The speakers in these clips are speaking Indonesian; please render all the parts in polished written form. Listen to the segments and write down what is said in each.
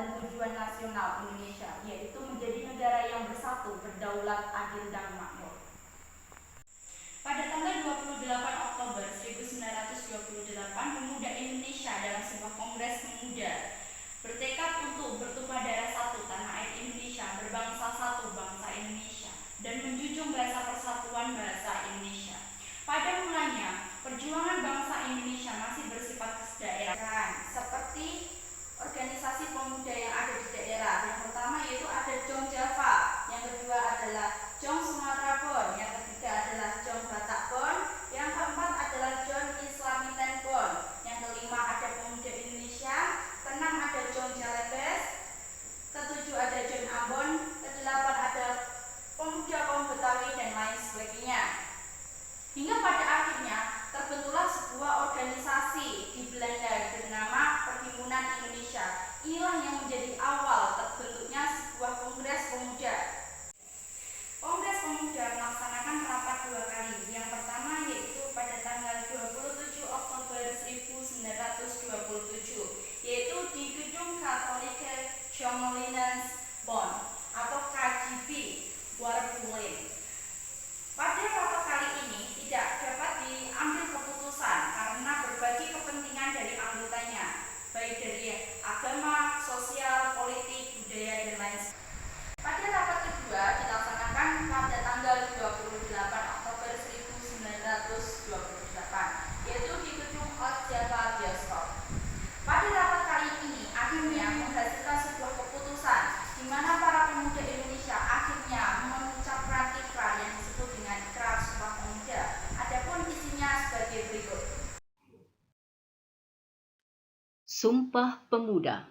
dan tujuan nasional Indonesia, yaitu menjadi negara yang bersatu, berdaulat, adil, dan makmur. Pada tanggal 28 Oktober 1928, pemuda Indonesia dalam sebuah kongres pemuda bertekad untuk bertumpah darah satu tanah air Indonesia, berbangsa satu bangsa Indonesia, dan menjunjung bahasa persatuan bahasa Indonesia. Pada mulanya, perjuangan bangsa Indonesia masih bersifat kedaerahan, seperti organisasi pemuda yang ada di daerah. Yang pertama yaitu ada Jong Java, yang kedua adalah Jong Sumatera Bon, yang ketiga adalah Jong Batak Bon, yang keempat adalah Jong Islamiten Bon, yang kelima ada pemuda Indonesia, keenam ada Jong Celebes, ketujuh ada Jong Ambon, kedelapan ada pemuda kaum Betawi, dan lain sebagainya. Hingga pada akhirnya terbentuklah sebuah organisasi di Belanda bernama Perhimpunan Indonesia. Inilah yang menjadi awal terbentuknya sebuah kongres pemuda. Kongres pemuda melaksanakan rapat dua kali. Yang pertama yaitu pada tanggal 27 Oktober 1927, yaitu di Gedung Katholike Gemeentes Bonn atau KGB Warburg. Pada rapat kali ini tidak dapat diambil keputusan karena berbagai kepentingan dari anggotanya, baik dari agama, sosial, politik, budaya, dan lain sebagainya. Pada rapat kedua dilaksanakan pada tanggal 28 Oktober 1928, yaitu di Gedung Old Java Bioskop. Pada rapat kali ini akhirnya menghasilkan sebuah keputusan di mana para pemuda Indonesia akhirnya mengucapkan ikrar yang disebut dengan Ikrar Sumpah Pemuda. Adapun isinya sebagai berikut. Sumpah Pemuda.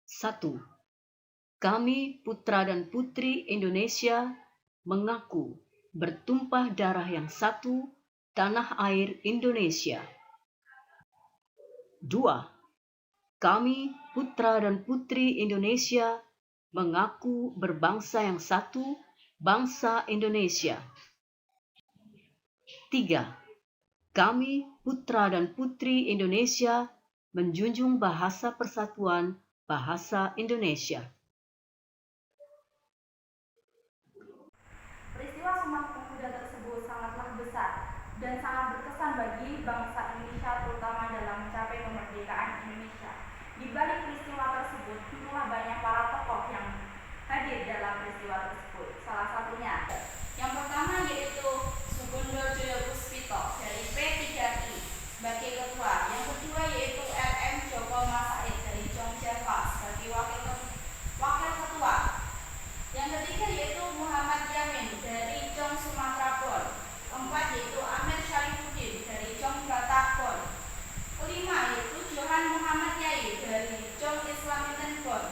1. Kami putra dan putri Indonesia mengaku bertumpah darah yang satu tanah air Indonesia. 2. Kami putra dan putri Indonesia mengaku berbangsa yang satu, bangsa Indonesia. 3. Kami putra dan putri Indonesia menjunjung bahasa persatuan bahasa Indonesia. Peristiwa Sumpah Pemuda tersebut sangatlah besar dan sangat berkesan bagi bangsa Indonesia, terutama dalam mencapai kemerdekaan Indonesia. Di balik peristiwa tersebut, tentulah banyak para tokoh yang hadir dalam peristiwa tersebut. Salah satunya, yang pertama yaitu Sugondo Joyopuspito dari P3I sebagai ketua. Yang kedua yaitu RM Joko Masaid dari Jong Java sebagai wakil ketua. Yang ketiga yaitu Muhammad Yamin dari Jong Sumatera Bon. Keempat yaitu Amir Syarifuddin dari Jong Batak Bon. Kelima yaitu Johan Muhammad Yai dari Jong Islamiten Bon.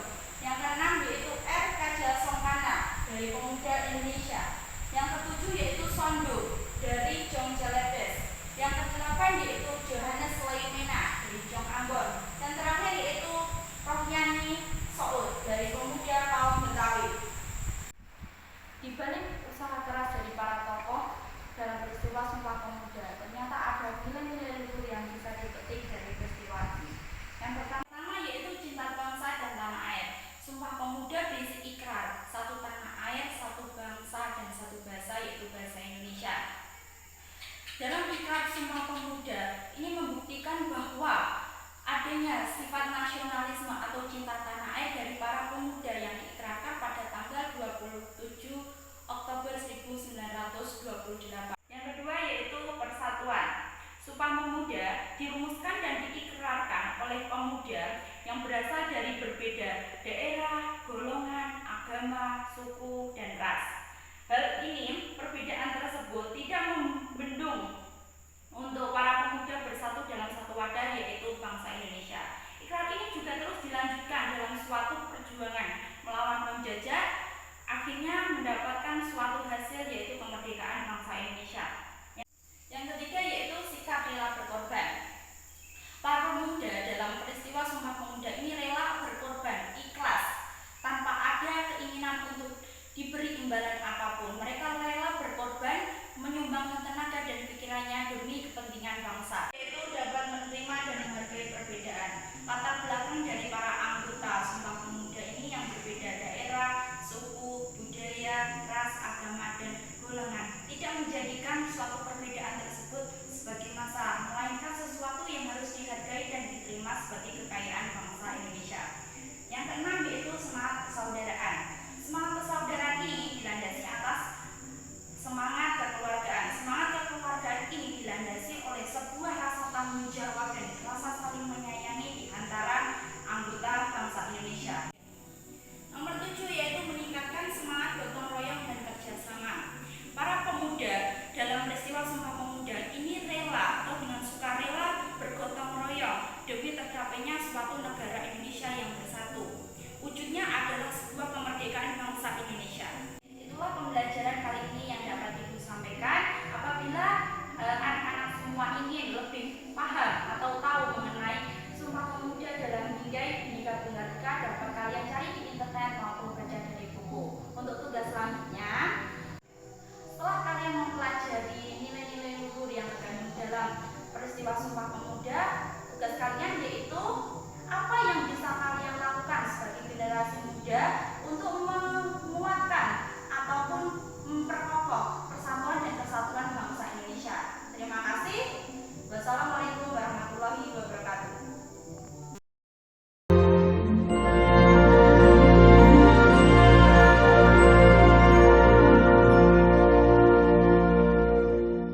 Yang keenam yaitu R. Kajal Songkana dari Pemuda Indonesia. Yang ketujuh yaitu Sondo dari Jong Celebes. Yang kedelapan yaitu Johannes Leimena dari Jong Ambon. Dan terakhir yaitu Rohnyani Soud dari Pemuda kaum Betawi. Di balik usaha keras dari para tokoh dalam peristiwa Sumpah Pemuda, ternyata ada nilai-nilai luhur yang bisa dipetik dari peristiwa ini. Yang pertama yaitu cinta bangsa dan tanah air. Sumpah Pemuda berisi ikrar satu tanah air, satu bangsa, dan satu bahasa, yaitu bahasa Indonesia. Dalam ikrar Sumpah Pemuda ini membuktikan bahwa adanya sifat nasionalisme atau cinta tanah air dari para pemuda yang diikrarkan pada tanggal 27 Oktober 1928. Yang kedua yaitu persatuan. Sumpah Pemuda dirumuskan dan diikrarkan oleh pemuda yang berasal dari berbeda daerah, golongan, agama, suku, dan ras. Hal ini, perbedaan tersebut tidak membendung untuk para pemuda bersatu dalam satu wadah, yaitu bangsa Indonesia. Ikrar ini juga terus dilanjutkan dalam suatu perjuangan melawan penjajah, akhirnya mendapatkan suatu hasil, yaitu kemerdekaan bangsa Indonesia. Yang ketiga yaitu sikap rela berkorban. Para pemuda dalam peristiwa Sumpah Pemuda ini rela berkorban, ikhlas, tanpa ada keinginan untuk diberi imbalan apapun. Mereka rela berkorban, menyumbangkan tenaga dan pikirannya kepentingan bangsa, yaitu dapat menerima dan menghargai perbedaan latar belakang dari para Bunda untuk